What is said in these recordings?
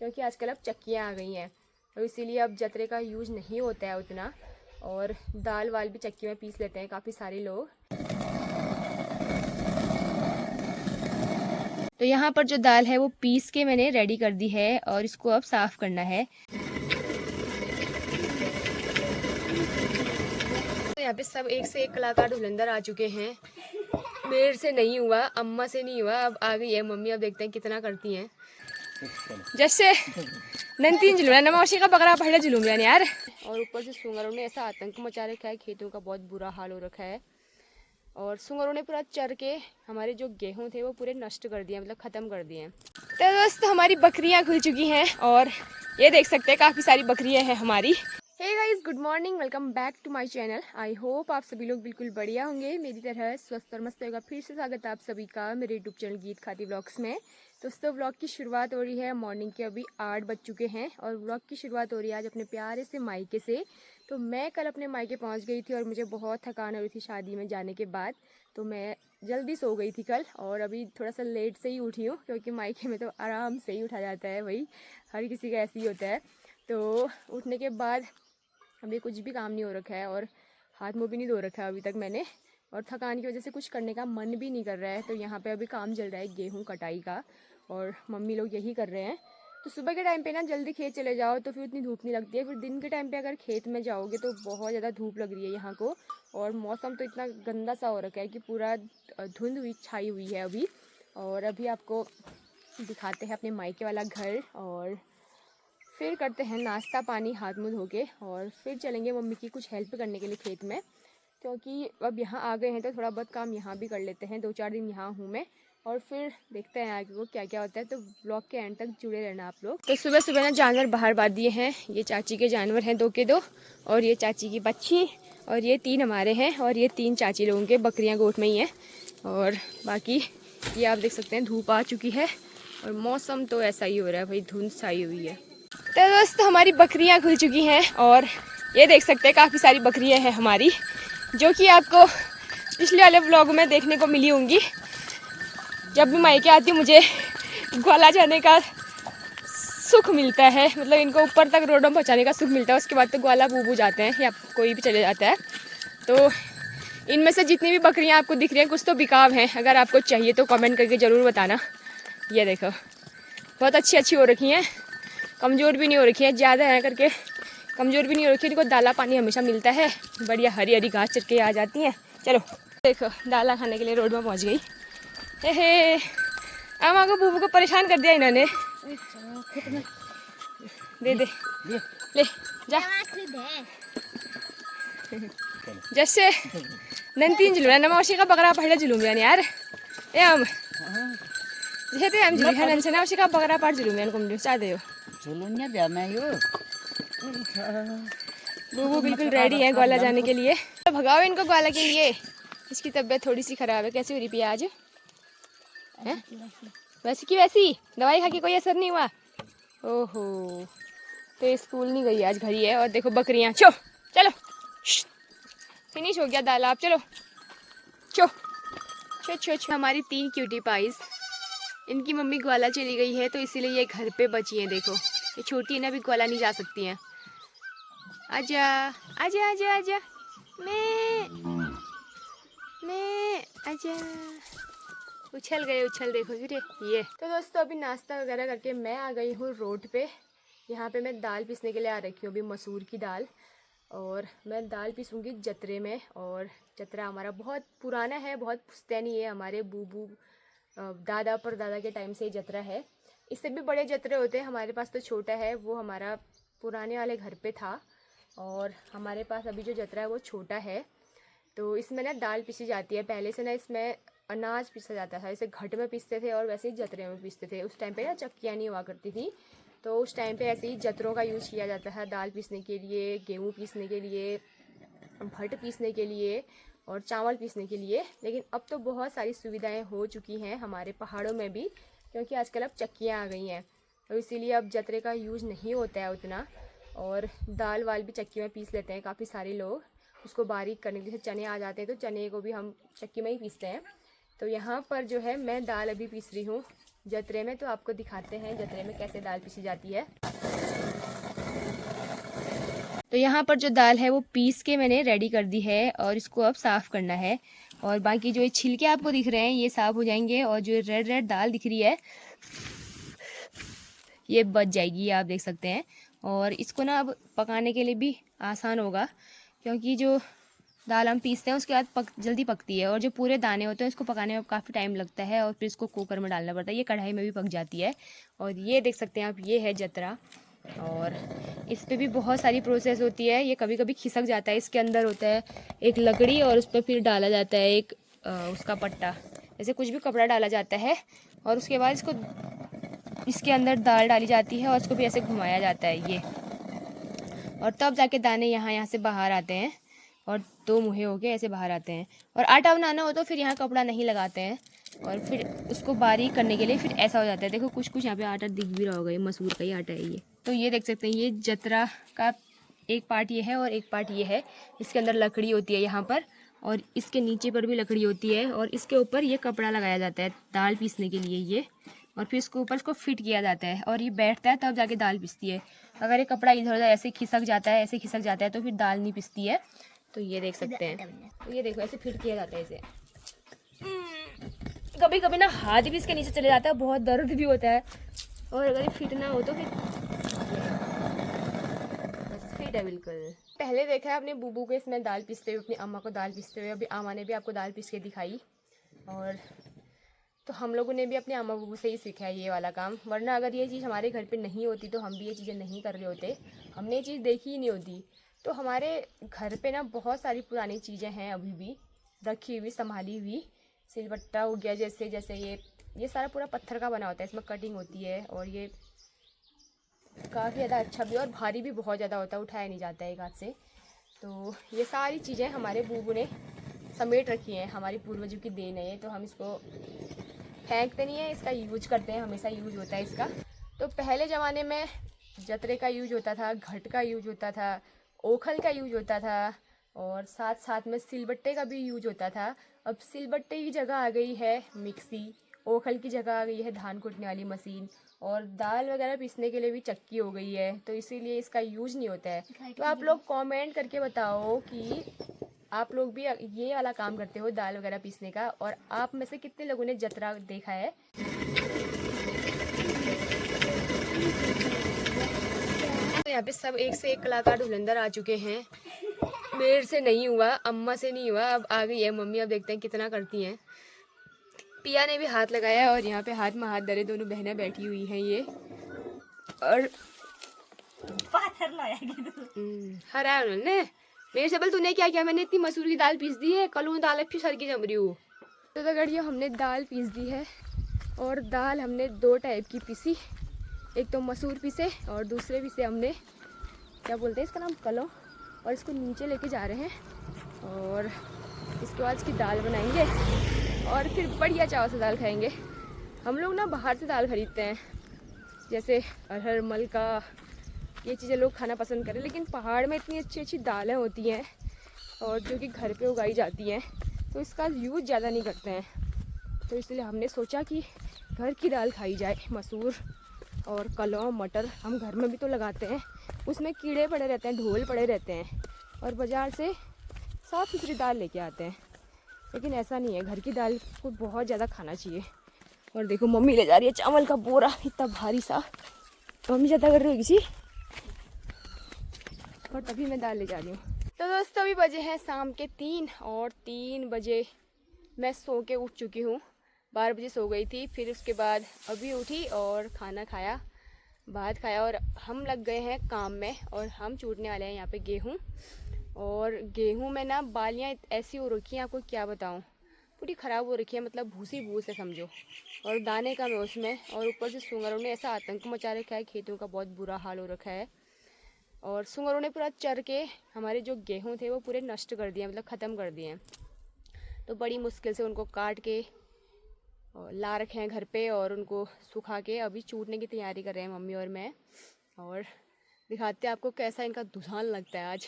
क्योंकि आजकल अब चक्कियाँ आ गई हैं, तो इसीलिए अब जतरे का यूज़ नहीं होता है उतना। और दाल वाल भी चक्की में पीस लेते हैं काफ़ी सारे लोग। तो यहाँ पर जो दाल है वो पीस के मैंने रेडी कर दी है और इसको अब साफ़ करना है। तो यहाँ पे सब एक से एक कलाकार धुलंधर आ चुके हैं। मेरे से नहीं हुआ, अम्मा से नहीं हुआ, अब आ गई है मम्मी। अब देखते हैं कितना करती हैं। जैसे नंतीन जुलूम नमाशी का बकरा पहले जुलूम यार। और ऊपर से सुंगरों ने ऐसा आतंक मचा रखा है, खेतों का बहुत बुरा हाल हो रखा है। और सुंगरों ने पूरा चर के हमारे जो गेहूं थे वो पूरे नष्ट कर दिए, मतलब ख़त्म कर दिए। तो दोस्त हमारी बकरियां खुल चुकी हैं और ये देख सकते हैं काफ़ी सारी बकरियां हैं हमारी। Hey guys, good morning, welcome back to my channel. I hope आप सभी लोग बिल्कुल बढ़िया होंगे, मेरी तरह स्वस्थ और मस्त होगा। फिर से स्वागत है आप सभी का मेरे यूट्यूब चैनल गीत खाती व्लॉग्स में। दोस्तों व्लॉग की शुरुआत हो रही है मॉर्निंग के, अभी 8 बज चुके हैं और व्लॉग की शुरुआत हो रही है आज अपने प्यारे से मायके से। तो मैं कल अपने मायके पहुंच गई थी और मुझे बहुत थकान हो रही थी शादी में जाने के बाद, तो मैं जल्दी सो गई थी कल और अभी थोड़ा सा लेट से ही उठी हूँ, क्योंकि मायके में तो आराम से ही उठा जाता है, वही हर किसी का ऐसे ही होता है। तो उठने के बाद अभी कुछ भी काम नहीं हो रखा है और हाथ मुँह भी नहीं धो रखा है अभी तक मैंने, और थकान की वजह से कुछ करने का मन भी नहीं कर रहा है। तो यहाँ पे अभी काम चल रहा है गेहूं कटाई का और मम्मी लोग यही कर रहे हैं। तो सुबह के टाइम पे ना जल्दी खेत चले जाओ तो फिर उतनी धूप नहीं लगती है, फिर दिन के टाइम पे अगर खेत में जाओगे तो बहुत ज़्यादा धूप लग रही है यहाँ को। और मौसम तो इतना गंदा सा हो रखा है कि पूरा धुंध हुई छाई हुई है अभी। और अभी आपको दिखाते हैं अपने मायके वाला घर और फिर करते हैं नाश्ता पानी हाथ मुँह धो के और फिर चलेंगे मम्मी की कुछ हेल्प करने के लिए खेत में, क्योंकि अब यहाँ आ गए हैं तो थोड़ा बहुत काम यहाँ भी कर लेते हैं। 2-4 दिन यहाँ हूँ मैं और फिर देखते हैं आगे को क्या क्या होता है। तो ब्लॉग के एंड तक जुड़े रहना आप लोग। तो सुबह सुबह ना जानवर बाहर बांध दिए हैं, ये चाची के जानवर हैं 2 के 2 और ये चाची की बच्ची और ये 3 हमारे हैं और ये 3 चाची लोगों के, बकरियाँ गोट में ही हैं। और बाकी ये आप देख सकते हैं धूप आ चुकी है और मौसम तो ऐसा ही हो रहा है भाई, धुंध छाई हुई है। तो दोस्त हमारी बकरियां खुल चुकी हैं और ये देख सकते हैं काफ़ी सारी बकरियां हैं हमारी, जो कि आपको पिछले वाले व्लॉग में देखने को मिली होंगी। जब भी मायके आती मुझे ग्वाला जाने का सुख मिलता है, मतलब इनको ऊपर तक रोड में पहुँचाने का सुख मिलता है। उसके बाद तो ग्वाला बूबू जाते हैं या कोई भी चले जाता है। तो इनमें से जितनी भी बकरियाँ आपको दिख रही हैं कुछ तो बिकाव हैं, अगर आपको चाहिए तो कमेंट करके ज़रूर बताना। ये देखो बहुत अच्छी अच्छी हो रखी हैं, कमज़ोर भी नहीं हो रखी है, ज़्यादा है करके कमज़ोर भी नहीं हो रखी है। इनको दाला पानी हमेशा मिलता है, बढ़िया हरी हरी घास चट के आ जाती हैं। चलो देखो दाला खाने के लिए रोड में पहुंच गई। हे आमा को बूबू को परेशान कर दिया इन्होंने। दे दे ले जा। जैसे नंतीन जुलूम नमाशी का बकरा पहले जुलूम यार ए हम जैसे तो हम जुलूम है नंसे नमाशी का बकरा पार जुलूम यार कुम चाह दे झुलुन्या ब्यामा यो बूबू बिल्कुल रेडी है ग्वाला जाने के लिए। तो भगाओ इनको ग्वाला के लिए। इसकी तबीयत थोड़ी सी खराब है, कैसी हो रही पिया आज है? वैसी की वैसी दवाई खा के कोई असर नहीं हुआ। ओहो तो स्कूल नहीं गई आज, घर ही है। और देखो बकरियां, चलो फिनिश हो गया दाल, आप चलो चो चो चो चो। हमारी 3 क्यूटी पाइस, इनकी मम्मी ग्वाला चली गई है तो इसीलिए ये घर पे बची हैं। देखो ये छोटी है ना, अभी ग्वाला नहीं जा सकती हैं। आजा आजा आजा आजा मैं आजा। उछल गए उछल, देखो फिर ये। तो दोस्तों अभी नाश्ता वगैरह करके मैं आ गई हूँ रोड पे। यहाँ पे मैं दाल पीसने के लिए आ रखी हूँ, अभी मसूर की दाल। और मैं दाल पीसूँगी जतरे में, और जतरा हमारा बहुत पुराना है, बहुत पुश्तैनी है। हमारे बूबू दादा पर दादा के टाइम से ही जतरा है। इससे भी बड़े जतरे होते हैं, हमारे पास तो छोटा है, वो हमारा पुराने वाले घर पे था। और हमारे पास अभी जो जतरा है वो छोटा है। तो इसमें ना दाल पीसी जाती है। पहले से ना इसमें अनाज पीसा जाता था, जैसे घट में पीसते थे और वैसे ही जतरे में पीसते थे। उस टाइम पे ना चक्कियाँ नहीं हुआ करती थी, तो उस टाइम पे ऐसे ही जतरों का यूज़ किया जाता था, दाल पीसने के लिए, गेहूँ पीसने के लिए, भट पीसने के लिए और चावल पीसने के लिए। लेकिन अब तो बहुत सारी सुविधाएं हो चुकी हैं हमारे पहाड़ों में भी, क्योंकि आजकल अब चक्कियाँ आ गई हैं, तो इसीलिए अब जतरे का यूज़ नहीं होता है उतना। और दाल वाल भी चक्की में पीस लेते हैं काफ़ी सारे लोग, उसको बारीक करने के लिए। चने आ जाते हैं तो चने को भी हम चक्की में ही पीसते हैं। तो यहाँ पर जो है मैं दाल अभी पीस रही हूँ जतरे में, तो आपको दिखाते हैं जतरे में कैसे दाल पीसी जाती है। तो यहाँ पर जो दाल है वो पीस के मैंने रेडी कर दी है और इसको अब साफ़ करना है। और बाकी जो ये छिलके आपको दिख रहे हैं ये साफ़ हो जाएंगे और जो रेड रेड दाल दिख रही है ये बच जाएगी, आप देख सकते हैं। और इसको ना अब पकाने के लिए भी आसान होगा, क्योंकि जो दाल हम पीसते हैं उसके बाद जल्दी पकती है, और जो पूरे दाने होते हैं उसको पकाने में काफ़ी टाइम लगता है और फिर इसको कुकर में डालना पड़ता है। ये कढ़ाई में भी पक जाती है। और ये देख सकते हैं आप, ये है जतरा, और इस पे भी बहुत सारी प्रोसेस होती है। ये कभी कभी खिसक जाता है। इसके अंदर होता है एक लकड़ी और उस पर फिर डाला जाता है एक उसका पट्टा, जैसे कुछ भी कपड़ा डाला जाता है, और उसके बाद इसके अंदर दाल डाली जाती है और इसको भी ऐसे घुमाया जाता है ये, और तब जाके दाने यहाँ से बाहर आते हैं और दो मुँहे होके ऐसे बाहर आते हैं। और आटा बनाना हो तो फिर यहाँ कपड़ा नहीं लगाते हैं, और फिर उसको बारीक करने के लिए फिर ऐसा हो जाता है। देखो कुछ कुछ यहाँ पे आटा दिख भी रहा होगा, ये मसूर का ही आटा है ये। तो ये देख सकते हैं, ये जतरा का एक पार्ट ये है और एक पार्ट ये है। इसके अंदर लकड़ी होती है यहाँ पर, और इसके नीचे पर भी लकड़ी होती है, और इसके ऊपर ये कपड़ा लगाया जाता है दाल पीसने के लिए ये, और फिर इसके ऊपर इसको फिट किया जाता है और ये बैठता है तब जाके दाल पिसती है। अगर ये कपड़ा इधर उधर ऐसे खिसक जाता है, ऐसे खिसक जाता है, तो फिर दाल नहीं पिसती है। तो ये देख सकते हैं, तो ये देखो ऐसे फिट किया जाता है इसे। कभी कभी ना हाथ भी इसके नीचे चले जाता है, बहुत दर्द भी होता है, और अगर ये फिट ना हो तो फिर बस फिट है बिल्कुल। पहले देखा है अपने बूबू को इसमें दाल पीसते हुए, अपनी अम्मा को दाल पीसते हुए, अभी अम्मा ने भी आपको दाल पीस के दिखाई। और तो हम लोगों ने भी अपने अम्मा बूबू से ही सीखा है ये वाला काम, वरना अगर ये चीज़ हमारे घर पे नहीं होती तो हम भी ये चीज़ें नहीं कर रहे होते, हमने ये चीज़ देखी ही नहीं होती। तो हमारे घर पे ना बहुत सारी पुरानी चीज़ें हैं अभी भी रखी हुई, संभाली हुई। सिलबट्टा हो गया, जैसे जैसे ये सारा पूरा पत्थर का बना होता है, इसमें कटिंग होती है, और ये काफ़ी ज़्यादा अच्छा भी और भारी भी बहुत ज़्यादा होता है, उठाया नहीं जाता है एक हाथ से। तो ये सारी चीज़ें हमारे बूबू ने समेट रखी हैं, हमारी पूर्वजों की देन है ये। तो हम इसको फेंकते नहीं है, इसका यूज करते हैं, हमेशा यूज होता है इसका। तो पहले ज़माने में जतरे का यूज होता था, घट का यूज होता था, ओखल का यूज होता था, और साथ साथ में सिलबट्टे का भी यूज होता था। अब सिलबट्टे की जगह आ गई है मिक्सी, ओखल की जगह आ गई है धान कूटने वाली मशीन, और दाल वगैरह पीसने के लिए भी चक्की हो गई है, तो इसीलिए इसका यूज नहीं होता है। तो आप लोग कमेंट करके बताओ कि आप लोग भी ये वाला काम करते हो दाल वगैरह पीसने का, और आप में से कितने लोगों ने जतरा देखा है। तो यहाँ पे सब एक से एक कलाकार धुरंधर आ चुके हैं। मेरे से नहीं हुआ, अम्मा से नहीं हुआ, अब आ गई है मम्मी। अब देखते हैं कितना करती हैं। पिया ने भी हाथ लगाया, और यहाँ पे हाथ में हाथ धरे दोनों बहनें बैठी हुई हैं ये, और हरा है उन्होंने। मेरे से बोल तूने क्या किया, मैंने इतनी मसूर की दाल पीस दी है, कल दाल फिर सर की जम रही हूँ। तो गड़ियों हमने दाल पीस दी है, और दाल हमने दो टाइप की पीसी, एक तो मसूर पीसे और दूसरे पीसे हमने क्या बोलते हैं इसका नाम, कलो। और इसको नीचे लेके जा रहे हैं, और इसके बाद इसकी दाल बनाएंगे और फिर बढ़िया चावल से दाल खाएंगे। हम लोग ना बाहर से दाल खरीदते हैं, जैसे अरहर, मलका, ये चीज़ें लोग खाना पसंद करें, लेकिन पहाड़ में इतनी अच्छी अच्छी दालें होती हैं और जो कि घर पे उगाई जाती हैं, तो इसका यूज़ ज़्यादा नहीं करते हैं। तो इसलिए हमने सोचा कि घर की दाल खाई जाए। मसूर और कलौ, मटर हम घर में भी तो लगाते हैं, उसमें कीड़े पड़े रहते हैं, ढोल पड़े रहते हैं, और बाज़ार से साफ़ सुथरी दाल लेके आते हैं। लेकिन ऐसा नहीं है, घर की दाल को बहुत ज़्यादा खाना चाहिए। और देखो मम्मी ले जा रही है चावल का बोरा इतना भारी सा, मम्मी ज़्यादा कर रही होगी जी, और तभी मैं दाल ले जा रही हूँ। तो दोस्तों अभी बजे हैं शाम के 3, और 3 बजे मैं सो के उठ चुकी हूँ। 12 बजे सो गई थी, फिर उसके बाद अभी उठी और खाना खाया, भात खाया, और हम लग गए हैं काम में। और हम चूटने वाले हैं यहाँ पे गेहूँ, और गेहूँ में ना बालियाँ ऐसी हो रखी हैं, आपको क्या बताऊँ, पूरी ख़राब हो रखी है, मतलब भूसी भूस है समझो, और दाने कम है उसमें, और ऊपर से सूंगरों ने ऐसा आतंक मचा रखा है, खेतों का बहुत बुरा हाल हो रखा है। और सूंगरों ने पूरा चर के हमारे जो गेहूँ थे वो पूरे नष्ट कर दिए, मतलब ख़त्म कर दिए हैं। तो बड़ी मुश्किल से उनको काट के ला रखे हैं घर पे, और उनको सुखा के अभी चूटने की तैयारी कर रहे हैं मम्मी और मैं। और दिखाते हैं आपको कैसा इनका धुसान लगता है आज।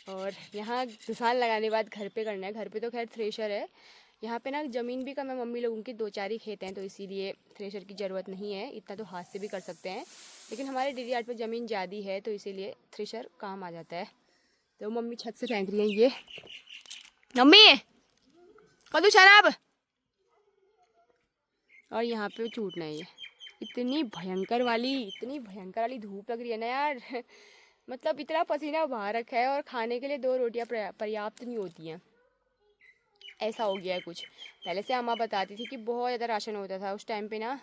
और यहाँ धुसान लगाने के बाद घर पे करना है। घर पे तो खैर थ्रेशर है, यहाँ पे ना ज़मीन भी कम है मम्मी लोगों की, 2-4 ही खेत हैं, तो इसीलिए थ्रेशर की ज़रूरत नहीं है। इतना तो हाथ से भी कर सकते हैं, लेकिन हमारे डेरी यार्ड पर ज़मीन ज़्यादा है तो इसीलिए थ्रेशर काम आ जाता है। तो मम्मी छत से फेंक रही है ये। मम्मी कदू शराब। और यहाँ पे छूटना है ये। इतनी भयंकर वाली धूप लग रही है ना यार। मतलब इतना पसीना बहा रखा है और खाने के लिए 2 रोटियां पर्याप्त नहीं होती हैं। ऐसा हो गया है कुछ। पहले से अम्मा बताती थी कि बहुत ज़्यादा राशन होता था उस टाइम पे ना।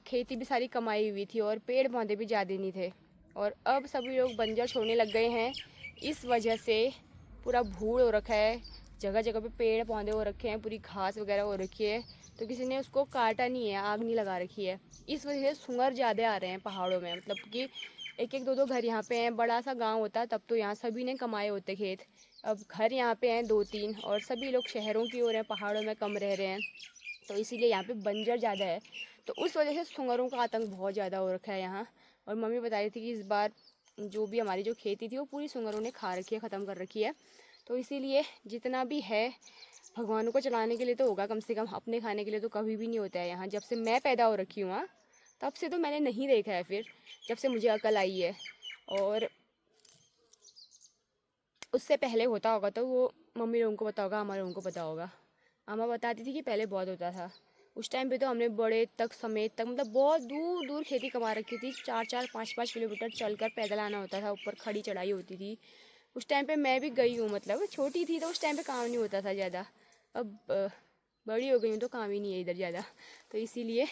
खेती भी सारी कमाई हुई थी और पेड़ पौधे भी ज़्यादा नहीं थे। और अब सभी लोग बंजर छोड़ने लग गए हैं। इस वजह से पूरा भूड़ हो रखा है, जगह जगह पे पेड़ पौधे हो रखे हैं, पूरी घास वगैरह हो रखी है, तो किसी ने उसको काटा नहीं है, आग नहीं लगा रखी है। इस वजह से सूअर ज़्यादा आ रहे हैं पहाड़ों में। मतलब कि 1-1 2-2 घर यहाँ पे हैं। बड़ा सा गांव होता तब तो यहाँ सभी ने कमाए होते खेत। अब घर यहाँ पे हैं 2-3 और सभी लोग शहरों की ओर हैं, पहाड़ों में कम रह रहे हैं, तो इसीलिए यहाँ पे बंजर ज़्यादा है। तो उस वजह से सूअरों का आतंक बहुत ज़्यादा हो रखा है यहाँ। और मम्मी बता रही थी कि इस बार जो भी हमारी जो खेती थी वो पूरी सूअरों ने खा रखी है, ख़त्म कर रखी है। तो इसीलिए जितना भी है भगवानों को चलाने के लिए तो होगा, कम से कम अपने खाने के लिए तो कभी भी नहीं होता है यहाँ। जब से मैं पैदा हो रखी हूँ तब से तो मैंने नहीं देखा है, फिर जब से मुझे अकल आई है। और उससे पहले होता होगा तो वो मम्मी लोगों को पता होगा, हमारे लोगों को पता होगा। अम्मा बताती थी कि पहले बहुत होता था। उस टाइम पे तो हमने बड़े तक समेत तक मतलब बहुत दूर दूर खेती कमा रखी थी। 4-4 5-5 किलोमीटर चलकर पैदल आना होता था, ऊपर खड़ी चढ़ाई होती थी। उस टाइम पे मैं भी गई हूँ, मतलब छोटी थी तो उस टाइम पे काम नहीं होता था ज़्यादा। अब बड़ी हो गई हूँ तो काम ही नहीं है इधर ज़्यादा, तो इसीलिए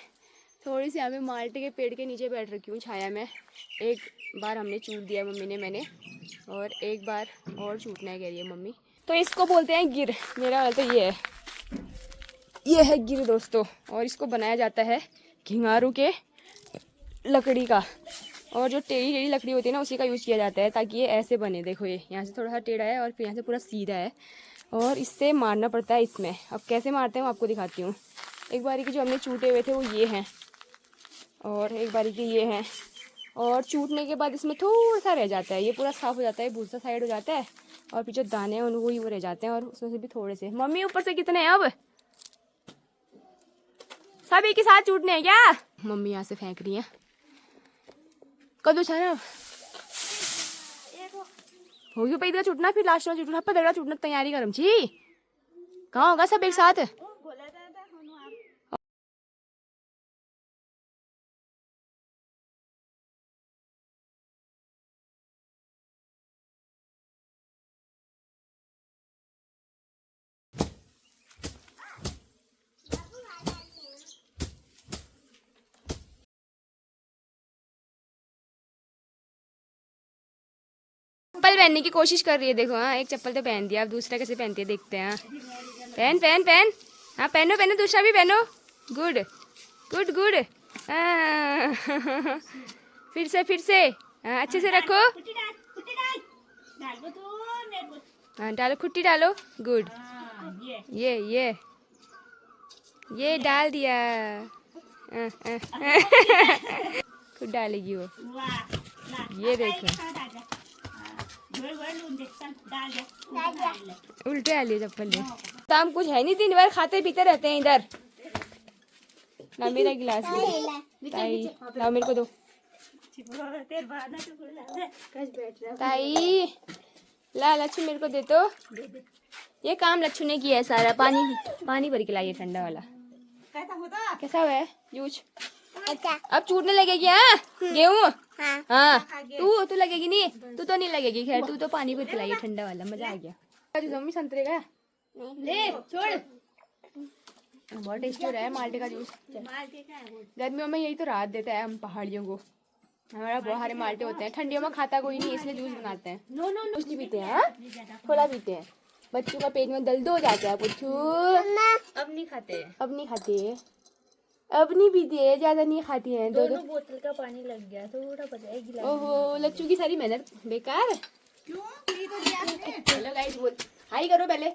थोड़ी सी यहाँ पे माल्टे के पेड़ के नीचे बैठ रखी हूँ छाया में। एक बार हमने चूट दिया मम्मी ने, मैंने, और एक बार और चूटना है कह रही है मम्मी। तो इसको बोलते हैं गिर। मेरा वाला तो ये है गिर दोस्तों। और इसको बनाया जाता है घिंगारू के लकड़ी का, और जो टेढ़ी टेढ़ी लकड़ी होती है ना उसी का यूज़ किया जाता है ताकि ये ऐसे बने। देखो ये यहाँ से थोड़ा सा टेढ़ा है और फिर यहाँ से पूरा सीधा है, और इससे मारना पड़ता है इसमें। अब कैसे मारते हैं वो आपको दिखाती हूँ। एक बारी के जो हमने चूटे हुए थे वो ये हैं, और एक बारी के ये हैं, और चूटने के बाद इसमें थोड़ा सा रह जाता है, ये पूरा साफ़ हो जाता है, भूसा साइड हो जाता है, और फिर जो दाने हैं उनको ही वो रह जाते हैं, और उसमें से भी थोड़े से। मम्मी ऊपर से कितने हैं अब? सब एक ही साथ चूटने हैं क्या? मम्मी यहाँ से फेंक रही हैं कदू छाना हो गया पैदा छूटना, फिर लास्ट में छूटना, पदड़ा छूटना तैयारी करम छी। कहाँ होगा सब एक साथ? चप्पल पहनने की कोशिश कर रही है, देखो। हाँ, एक चप्पल तो पहन दिया, अब दूसरा कैसे पहनती है देखते हैं। पहन पहन पहन, हाँ पहनो पहनो, दूसरा भी पहनो। Good good good. फिर से हाँ, अच्छे से रखो। हाँ डालो, खुट्टी डालो। गुड। ये डाल दिया। खुद डालेगी वो, ये देखो उल्टे आ लिए चप्पल ले। शाम कुछ है नहीं, दिन भर खाते पीते रहते हैं इधर। ना मेरा गिलास ताई, लाओ मेरे को दो ताई। ला लच्छू मेरे को दे तो। ये काम लच्छू ने किया है सारा। पानी भर के लाइए ठंडा वाला। कैसा हुआ है जूस? अब चूटने लगेगी? हाँ गेहूँ। हाँ तू लगेगी नहीं, तू तो नहीं लगेगी। खैर तू तो पानी भर के लाइए ठंडा वाला, मजा आ गया। मम्मी संतरे का ले छोड़, बहुत टेस्टी हो रहा है माल्टे का जूस। गर्मियों में यही तो राहत देता है हम पहाड़ियों को। हमारा बहुत सारे माल्टे होते हैं, ठंडियों में खाता कोई नहीं, इसलिए जूस बनाते हैं। जूस नहीं पीते हैं, थोड़ा पीते हैं। बच्चों का पेट में दर्द हो जाता है। पुच्छू अब नहीं खाते, अब नहीं पीते, ज्यादा नहीं खाती हैं। दो बोतल का पानी लग गया, थोड़ा बचा है गिलास। ओहो, लच्चू की सारी मेहनत बेकार। क्यों? पी तो दिया आपने। हेलो गाइस, बोल हाई करो पहले।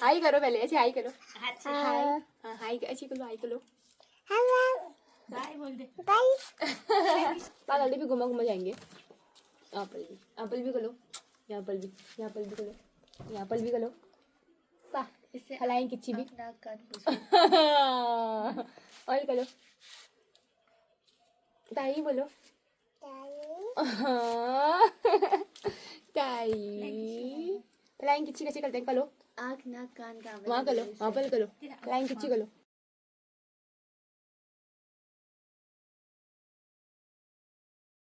हाई करो पहले, ऐसे हाई करो। हाँ हाई ऐसे करो, हाई करो। बाय बोल दे। पागल भी घुमा जाएंगे। यहाँ पर भी करो, यहाँ पर भी करो, यहाँ पर भी करो। वाह इससे फ्लाइंग किच्ची भी नाक कान पूछ और करो ताई बोलो ताई फ्लाइंग किच्ची कैसे करते हैं करो आँख नाक कान का वहाँ करो वहाँ पर करो फ्लाइंग किच्ची करो